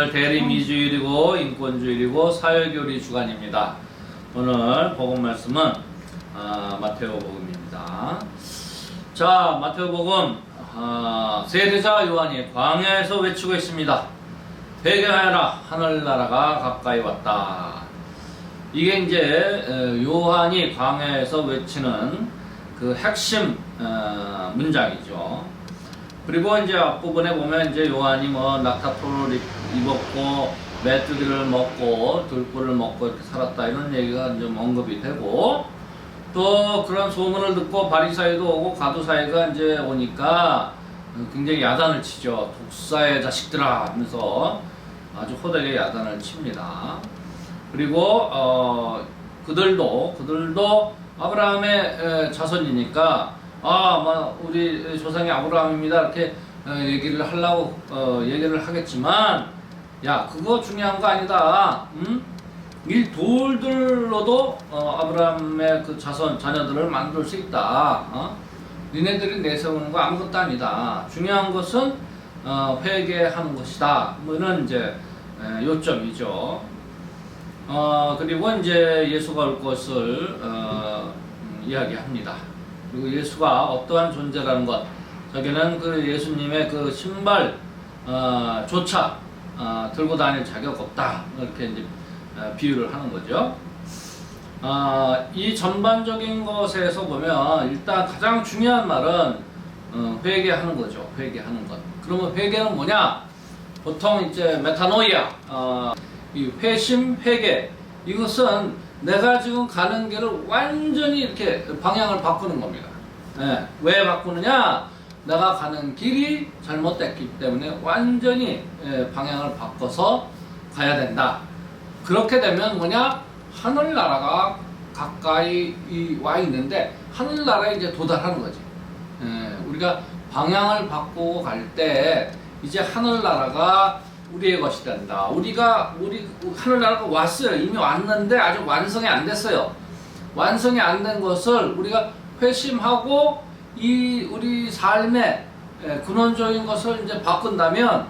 오늘 대리민주주의이고 인권주의이고 사회교리 주간입니다. 오늘 복음 말씀은 마태오복음입니다. 자, 마태오복음 세례자 요한이 광야에서 외치고 있습니다. 회개하여라, 하늘나라가 가까이 왔다. 이게 이제 요한이 광야에서 외치는 그 핵심 문장이죠. 그리고 이제 앞부분에 보면 이제 요한이 뭐 낙타포를 입었고 메뚜기를 먹고 들꿀을 먹고 이렇게 살았다 이런 얘기가 좀 언급이 되고, 또 그런 소문을 듣고 바리사이도 오고 가두사이가 이제 오니까 굉장히 야단을 치죠. 독사의 자식들아 하면서 아주 호되게 야단을 칩니다. 그리고 그들도 아브라함의 자손이니까 우리 조상이 아브라함입니다 이렇게 얘기를 하려고 얘기를 하겠지만, 야, 그거 중요한 거 아니다. 이 돌들로도 아브라함의 그 자녀들을 만들 수 있다. 니네들이 내세우는 거 아무것도 아니다. 중요한 것은 회개하는 것이다. 뭐 이런 이제 요점이죠. 그리고 이제 예수가 올 것을 이야기합니다. 그리고 예수가 어떠한 존재라는 것, 저기는 그 예수님의 그 신발 조차 들고 다닐 자격 없다, 이렇게 이제 비유를 하는 거죠. 이 전반적인 것에서 보면 일단 가장 중요한 말은 회개하는 거죠. 회개하는 것. 그러면 회개는 뭐냐? 보통 이제 메타노이아, 이 회심, 회개, 이것은 내가 지금 가는 길을 완전히 이렇게 방향을 바꾸는 겁니다. 왜 바꾸느냐? 내가 가는 길이 잘못됐기 때문에 완전히 방향을 바꿔서 가야 된다. 그렇게 되면 뭐냐? 하늘나라가 가까이 와 있는데 하늘나라에 이제 도달하는 거지. 우리가 방향을 바꾸고 갈 때 이제 하늘나라가 우리의 것이 된다. 우리 하늘나라가 왔어요. 이미 왔는데 아직 완성이 안 됐어요. 완성이 안 된 것을 우리가 회심하고 우리 삶의 근원적인 것을 이제 바꾼다면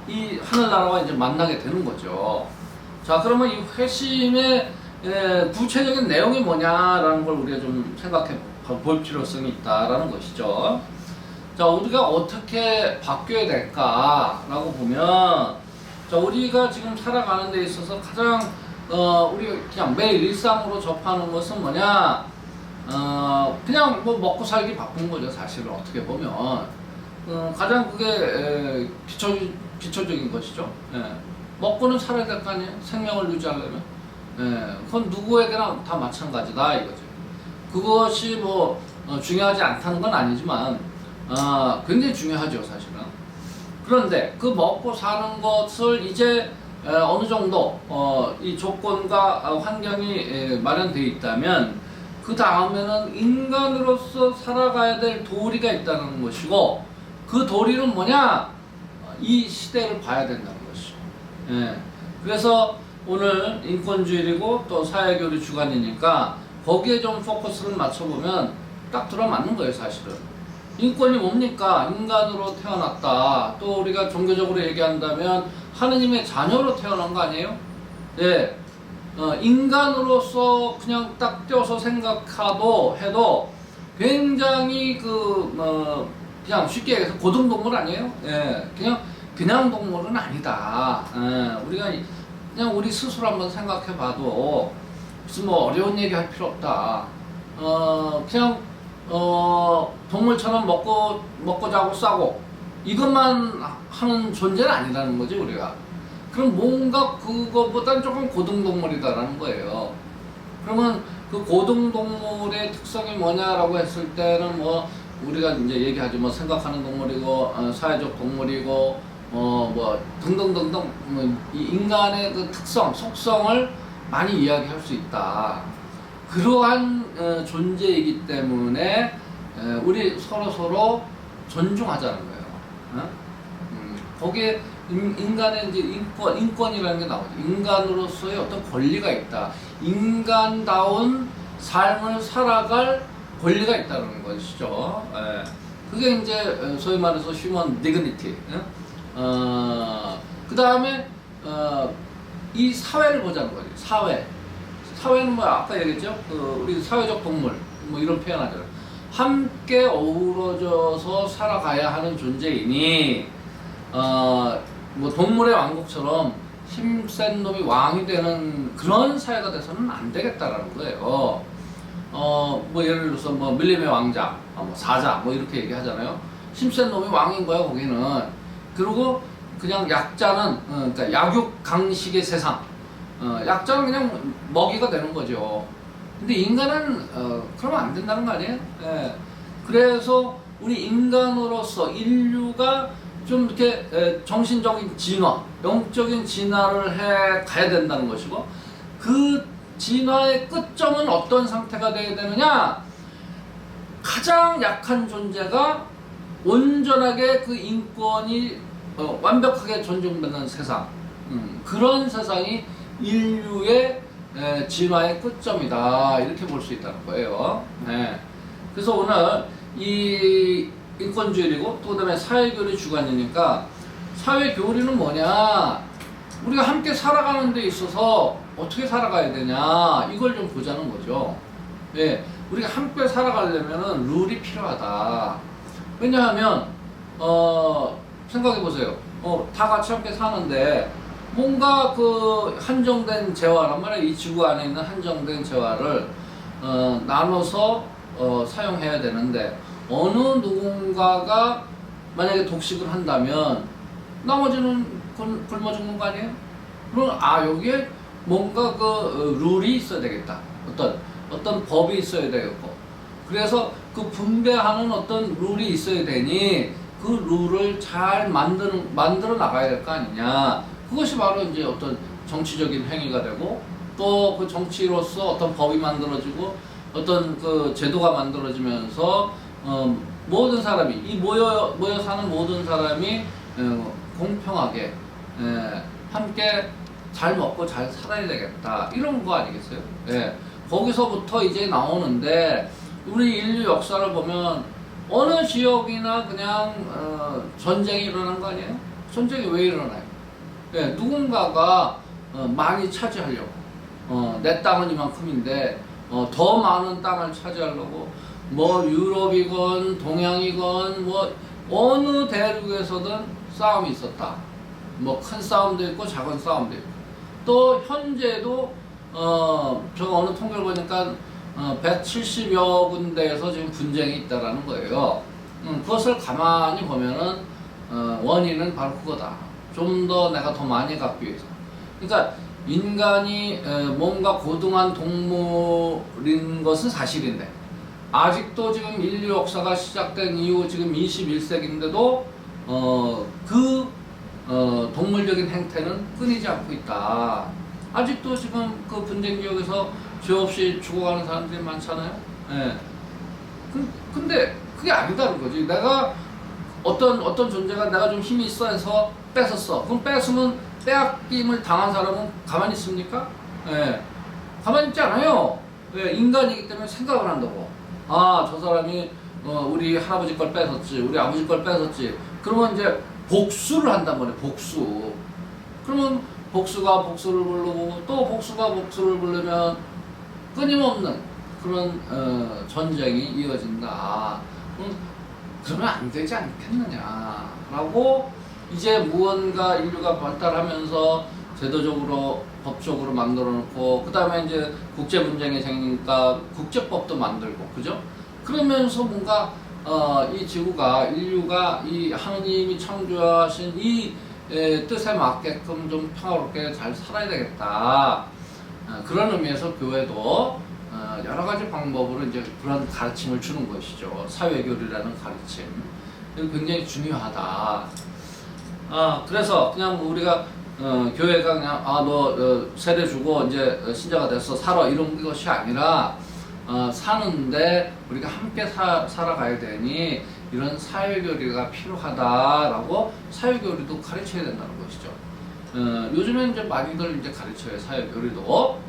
이 하늘나라와 이제 만나게 되는 거죠. 자, 그러면 이 회심의 구체적인 내용이 뭐냐라는 걸 우리가 좀 생각해 볼 필요성이 있다라는 것이죠. 자, 우리가 어떻게 바뀌어야 될까라고 보면, 자, 우리가 지금 살아가는 데 있어서 가장 우리가 그냥 매일 일상으로 접하는 것은 뭐냐? 그냥 뭐 먹고 살기 바쁜 거죠, 사실은 어떻게 보면. 가장 그게 기초적인 것이죠. 먹고는 살아야 될 거 아니에요? 생명을 유지하려면. 그건 누구에게나 다 마찬가지다 이거죠. 그것이 뭐 중요하지 않다는 건 아니지만 굉장히 중요하죠, 사실은. 그런데 그 먹고 사는 것을 이제 어느 정도 이 조건과 환경이 마련되어 있다면, 그 다음에는 인간으로서 살아가야 될 도리가 있다는 것이고, 그 도리는 뭐냐? 이 시대를 봐야 된다는 것이죠. 그래서 오늘 인권주의이고 또 사회교리 주간이니까 거기에 좀 포커스를 맞춰보면 딱 들어맞는 거예요, 사실은. 인권이 뭡니까? 인간으로 태어났다. 또 우리가 종교적으로 얘기한다면 하느님의 자녀로 태어난 거 아니에요? 네. 인간으로서 그냥 딱 떼어서 해도 굉장히 그냥 쉽게 얘기해서 고등동물 아니에요? 예. 그냥 동물은 아니다. 우리가 그냥 우리 스스로 한번 생각해 봐도 무슨 뭐 어려운 얘기 할 필요 없다. 그냥 동물처럼 먹고 자고 싸고 이것만 하는 존재는 아니라는 거지, 우리가. 그럼 뭔가 그거보단 조금 고등동물이다라는 거예요. 그러면 그 고등동물의 특성이 뭐냐라고 했을 때는 뭐 우리가 이제 얘기하지, 뭐 생각하는 동물이고 사회적 동물이고 뭐 등등등등, 이 인간의 그 특성, 속성을 많이 이야기할 수 있다. 그러한 존재이기 때문에 우리 서로 존중하자는 거예요. 거기에 인간의 이제 인권이라는 게 나오죠. 인간으로서의 어떤 권리가 있다. 인간다운 삶을 살아갈 권리가 있다는 것이죠. 그게 이제 소위 말해서 휴먼 디그니티, 그 다음에 이 사회를 보자는 거죠. 사회는 뭐 아까 얘기했죠. 우리 사회적 동물 뭐 이런 표현하잖아요. 함께 어우러져서 살아가야 하는 존재이니 뭐 동물의 왕국처럼 힘센 놈이 왕이 되는 그런 사회가 돼서는 안 되겠다라는 거예요. 뭐 예를 들어서 뭐 밀림의 왕자, 뭐 사자 뭐 이렇게 얘기하잖아요. 힘센 놈이 왕인 거야 거기는. 그리고 그냥 약자는 그러니까 약육 강식의 세상. 약자는 그냥 먹이가 되는 거죠. 근데 인간은 그러면 안 된다는 거 아니에요? 예. 그래서 우리 인간으로서 인류가 좀 이렇게 정신적인 진화, 영적인 진화를 해 가야 된다는 것이고, 그 진화의 끝점은 어떤 상태가 되어야 되느냐? 가장 약한 존재가 온전하게 그 인권이 완벽하게 존중받는 세상, 그런 세상이 인류의 진화의 끝점이다, 이렇게 볼 수 있다는 거예요. 네. 그래서 오늘 이 인권주의이고 또 그다음에 사회교리 주관이니까, 사회교리는 뭐냐, 우리가 함께 살아가는 데 있어서 어떻게 살아가야 되냐, 이걸 좀 보자는 거죠. 예, 우리가 함께 살아가려면 룰이 필요하다. 왜냐하면 생각해 보세요. 다 같이 함께 사는데 뭔가 그 한정된 재화란 말이에요. 이 지구 안에 있는 한정된 재화를 나눠서 사용해야 되는데, 어느 누군가가 만약에 독식을 한다면 나머지는 굶어 죽는 거 아니에요? 그럼 여기에 뭔가 그 룰이 있어야 되겠다. 어떤 법이 있어야 되겠고, 그래서 그 분배하는 어떤 룰이 있어야 되니 그 룰을 잘 만들어 나가야 될 거 아니냐. 그것이 바로 이제 어떤 정치적인 행위가 되고, 또 그 정치로서 어떤 법이 만들어지고 어떤 그 제도가 만들어지면서 모든 사람이, 이 모여 사는 모든 사람이 공평하게 함께 잘 먹고 잘 살아야 되겠다, 이런 거 아니겠어요? 예. 거기서부터 이제 나오는데, 우리 인류 역사를 보면 어느 지역이나 그냥 전쟁이 일어난 거 아니에요? 전쟁이 왜 일어나요? 예, 누군가가 많이 차지하려고, 내 땅은 이만큼인데 더 많은 땅을 차지하려고, 뭐 유럽이건 동양이건 뭐 어느 대륙에서든 싸움이 있었다. 뭐 큰 싸움도 있고 작은 싸움도 있고, 또 현재도 제가 어느 통계를 보니까 170여 군데에서 지금 분쟁이 있다라는 거예요. 그것을 가만히 보면은 원인은 바로 그거다. 좀 더 내가 더 많이 갖기 위해서. 그러니까 인간이 뭔가 고등한 동물인 것은 사실인데, 아직도 지금 인류 역사가 시작된 이후 지금 21세기인데도 동물적인 행태는 끊이지 않고 있다. 아직도 지금 그 분쟁 지역에서 죄 없이 죽어가는 사람들이 많잖아요. 예. 근데 그게 아니다는 거지. 내가 어떤 존재가 내가 좀 힘이 있어 해서 뺏었어. 그럼 뺏으면 빼앗김을 당한 사람은 가만히 있습니까? 예. 가만히 있지 않아요. 예. 인간이기 때문에 생각을 한다고. 저 사람이 우리 할아버지 걸 뺏었지, 우리 아버지 걸 뺏었지. 그러면 이제 복수를 한단 말이에요. 복수. 그러면 복수가 복수를 부르고, 또 복수가 복수를 부르면 끊임없는 그런 전쟁이 이어진다. 그러면 안 되지 않겠느냐라고, 이제 무언가 인류가 발달하면서 제도적으로 법적으로 만들어 놓고, 그 다음에 이제 국제 분쟁이 생기니까 국제법도 만들고, 그죠? 그러면서 뭔가 이 지구가, 인류가 이 하느님이 창조하신 이 뜻에 맞게끔 좀 평화롭게 잘 살아야 되겠다. 그런 의미에서 교회도 여러 가지 방법으로 이제 그런 가르침을 주는 것이죠. 사회교리라는 가르침. 이거 굉장히 중요하다. 그래서 그냥 우리가 교회가 그냥 너 세례 주고 이제 신자가 돼서 살아, 이런 것이 아니라 사는데 우리가 함께 살아가야 되니 이런 사회교리가 필요하다라고 사회교리도 가르쳐야 된다는 것이죠. 요즘에 이제 많이들 이제 가르쳐요, 사회교리도.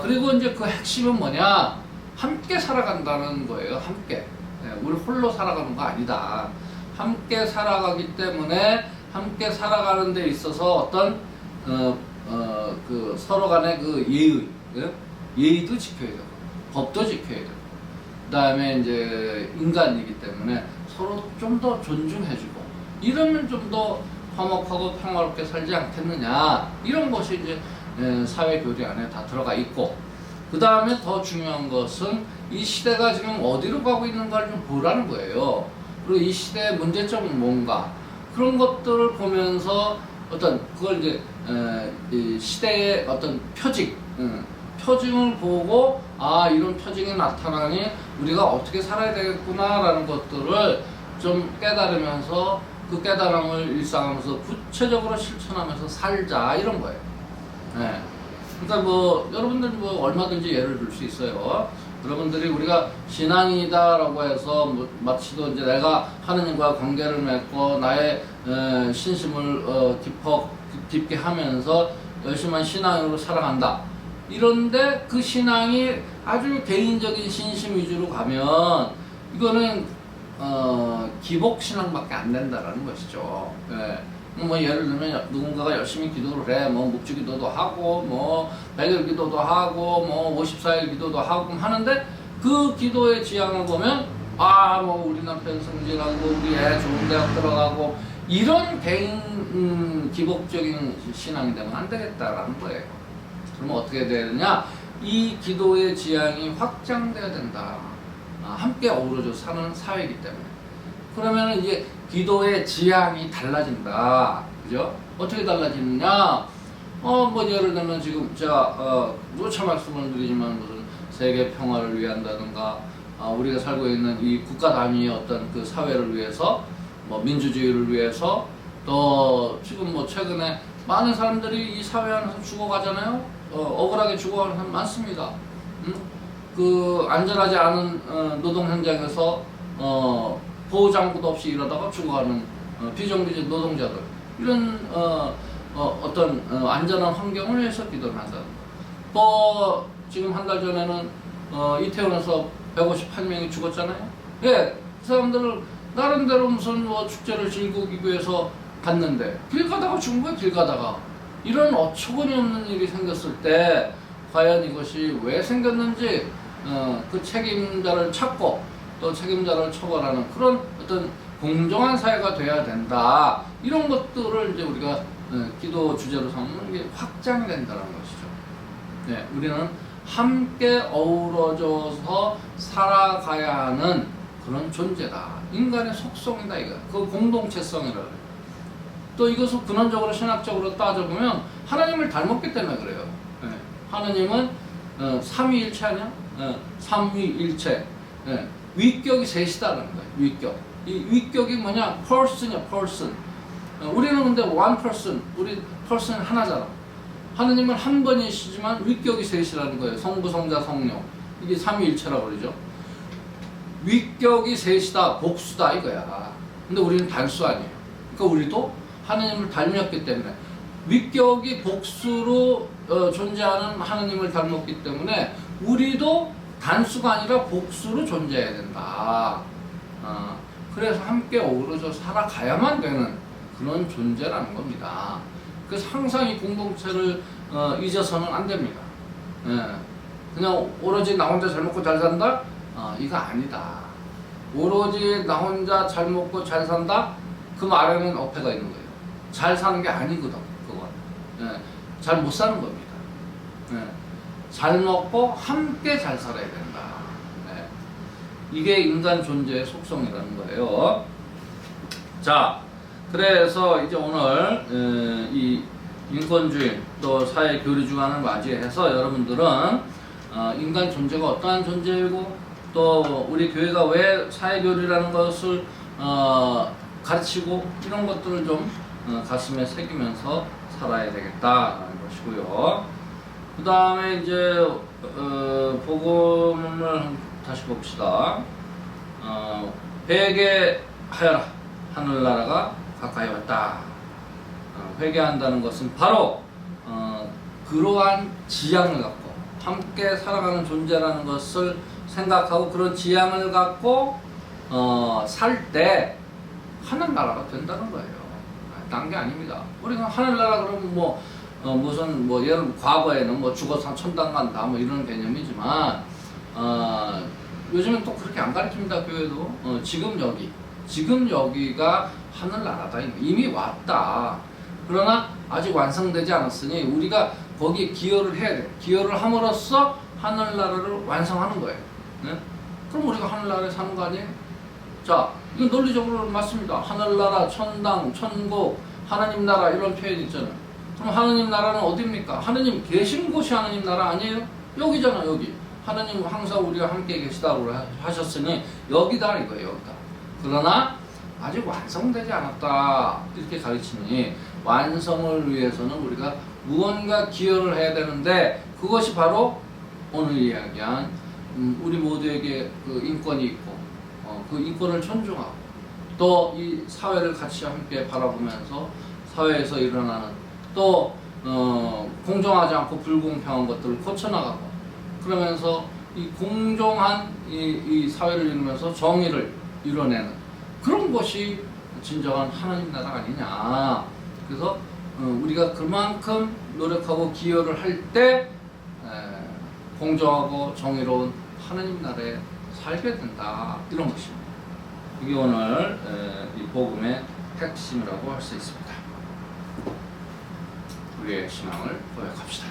그리고 이제 그 핵심은 뭐냐? 함께 살아간다는 거예요, 함께. 우리 홀로 살아가는 거 아니다. 함께 살아가기 때문에 함께 살아가는 데 있어서 어떤 그 서로 간의 그 예의, 예? 예의도 지켜야 되고 법도 지켜야 되고 그다음에 이제 인간이기 때문에 서로 좀 더 존중해주고 이러면 좀 더 화목하고 평화롭게 살지 않겠느냐, 이런 것이 이제 사회 교리 안에 다 들어가 있고, 그 다음에 더 중요한 것은 이 시대가 지금 어디로 가고 있는가를 좀 보라는 거예요. 그리고 이 시대의 문제점은 뭔가, 그런 것들을 보면서 어떤 그걸 이제 이 시대의 어떤 표징을 보고 아, 이런 표징이 나타나니 우리가 어떻게 살아야 되겠구나라는 것들을 좀 깨달으면서 그 깨달음을 일상하면서 구체적으로 실천하면서 살자, 이런 거예요. 네. 그러니까 뭐 여러분들 뭐 얼마든지 예를 들 수 있어요. 여러분들이 우리가 신앙이다라고 해서 뭐 마치도 이제 내가 하느님과 관계를 맺고 나의 신심을 깊게 하면서 열심한 신앙으로 살아간다. 이런데 그 신앙이 아주 개인적인 신심 위주로 가면 이거는 기복 신앙밖에 안 된다라는 것이죠. 예. 뭐 예를 들면 누군가가 열심히 기도를 해, 뭐 묵주 기도도 하고, 뭐 100일 기도도 하고, 뭐 54일 기도도 하고 하는데 그 기도의 지향을 보면 아, 뭐 우리 남편 승진하고 우리 애 좋은 대학 들어가고 이런 개인 기복적인 신앙이 되면 안 되겠다라는 거예요. 그러면 어떻게 되느냐? 이 기도의 지향이 확장돼야 된다. 함께 어우러져 사는 사회이기 때문에. 그러면 이제 기도의 지향이 달라진다. 그죠? 어떻게 달라지느냐? 뭐 예를 들면 지금 제가 누차 말씀을 드리지만 무슨 세계 평화를 위한다든가 우리가 살고 있는 이 국가 단위의 어떤 그 사회를 위해서, 뭐 민주주의를 위해서, 또 지금 뭐 최근에 많은 사람들이 이 사회 안에서 죽어가잖아요. 억울하게 죽어가는 사람 많습니다. 그 안전하지 않은 노동 현장에서 보호장구도 없이 일하다가 죽어가는 비정규직 노동자들, 이런 어떤 안전한 환경을 위해서 기도를 한다. 또 지금 한 달 전에는 이태원에서 158명이 죽었잖아요. 예, 그 사람들을 나름대로 무슨 뭐 축제를 즐기기 위해서 갔는데 길 가다가 죽은 거예요. 길 가다가. 이런 어처구니 없는 일이 생겼을 때 과연 이것이 왜 생겼는지 그 책임자를 찾고 또 책임자를 처벌하는 그런 어떤 공정한 사회가 돼야 된다. 이런 것들을 이제 우리가 기도 주제로 삼으면 이게 확장이 된다는 것이죠. 네, 우리는 함께 어우러져서 살아가야 하는 그런 존재다. 인간의 속성이다, 이거. 그 공동체성이라 그래요. 또 이것을 근원적으로 신학적으로 따져보면 하나님을 닮았기 때문에 그래요. 네. 하나님은 삼위일체 아니야? 삼위일체. 네. 위격이 셋이다라는 거예요. 위격. 이 위격이 뭐냐? person이야, person. 우리는 근데 one person, 우리 person 하나잖아. 하나님은 한 분이시지만 위격이 셋이라는 거예요. 성부, 성자, 성령. 이게 삼위일체라고 그러죠. 위격이 셋이다, 복수다 이거야. 근데 우리는 단수 아니에요. 그러니까 우리도 하나님을 닮았기 때문에 위격이 복수로 존재하는 하나님을 닮았기 때문에 우리도 단수가 아니라 복수로 존재해야 된다. 그래서 함께 어우러져 살아가야만 되는 그런 존재라는 겁니다. 그래서 항상 이 공동체를 잊어서는 안 됩니다. 그냥 오로지 나 혼자 잘 먹고 잘 산다? 이거 아니다. 오로지 나 혼자 잘 먹고 잘 산다? 그 말에는 어폐가 있는 거예요. 잘 사는 게 아니거든, 그건. 잘 못 사는 겁니다. 잘 먹고 함께 잘 살아야 된다. 이게 인간 존재의 속성이라는 거예요. 자, 그래서 이제 오늘 이 인권주의 또 사회 교류 주간을 맞이해서 여러분들은 인간 존재가 어떠한 존재이고 또 우리 교회가 왜 사회 교류라는 것을 가르치고 이런 것들을 좀 가슴에 새기면서 살아야 되겠다라는 것이고요. 그 다음에 이제 복음을 다시 봅시다. 회개하여라, 하늘나라가 가까이 왔다. 회개한다는 것은 바로 그러한 지향을 갖고 함께 살아가는 존재라는 것을 생각하고 그런 지향을 갖고 살 때 하늘나라가 된다는 거예요. 그딴 게 아닙니다. 우리가 하늘나라 그러면 무슨 예를 과거에는 죽어서 천당 간다 이런 개념이지만 요즘은 또 그렇게 안 가르칩니다. 교회도 지금 여기가 하늘나라다. 이미 왔다. 그러나 아직 완성되지 않았으니 우리가 거기에 기여를 해야 돼. 기여를 함으로써 하늘나라를 완성하는 거예요. 네? 그럼 우리가 하늘나라에 사는 거 아니에요? 자, 이건 논리적으로 맞습니다. 하늘나라, 천당, 천국, 하나님 나라 이런 표현이 있잖아요. 그럼 하나님 나라는 어디입니까? 하나님 계신 곳이 하나님 나라 아니에요? 여기잖아, 여기. 하나님 항상 우리가 함께 계시다고 하셨으니 여기다 이거예요, 여기다. 그러나 아직 완성되지 않았다 이렇게 가르치니 완성을 위해서는 우리가 무언가 기여를 해야 되는데 그것이 바로 오늘 이야기한 우리 모두에게 그 인권이 있고 그 인권을 존중하고 또 이 사회를 같이 함께 바라보면서 사회에서 일어나는 또 공정하지 않고 불공평한 것들을 고쳐나가고 그러면서 이 공정한 이 사회를 이루면서 정의를 이뤄내는 그런 것이 진정한 하나님 나라 아니냐. 그래서 우리가 그만큼 노력하고 기여를 할 때 공정하고 정의로운 하나님 나라에 살게 된다. 이런 것입니다. 이게 오늘 이 복음의 핵심이라고 할 수 있습니다. 우리의 신앙을 고백합시다.